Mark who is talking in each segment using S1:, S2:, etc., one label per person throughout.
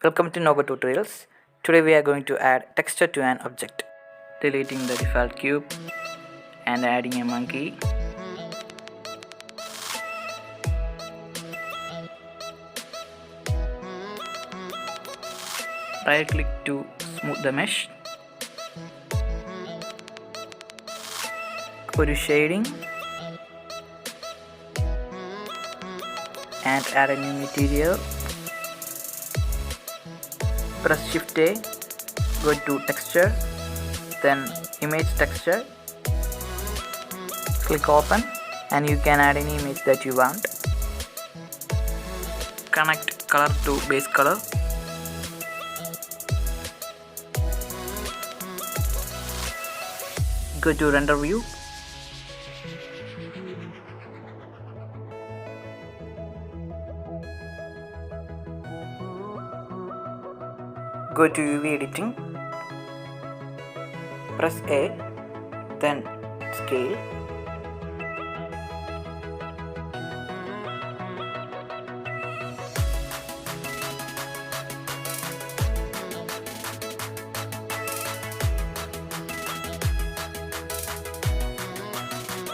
S1: Welcome to Nogo Tutorials. Today we are going to add texture to an object. Deleting the default cube and adding a monkey. Right click to smooth the mesh. Go to shading and add a new material. Press Shift A, go to texture, then image texture, click open, and you can add any image that you want. Connect color to base color. Go to render view. Go to UV editing. Press A, then scale.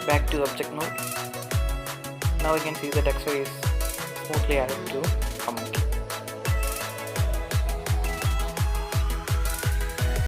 S1: Back to object mode. Now you can see the texture is smoothly added to a monkey.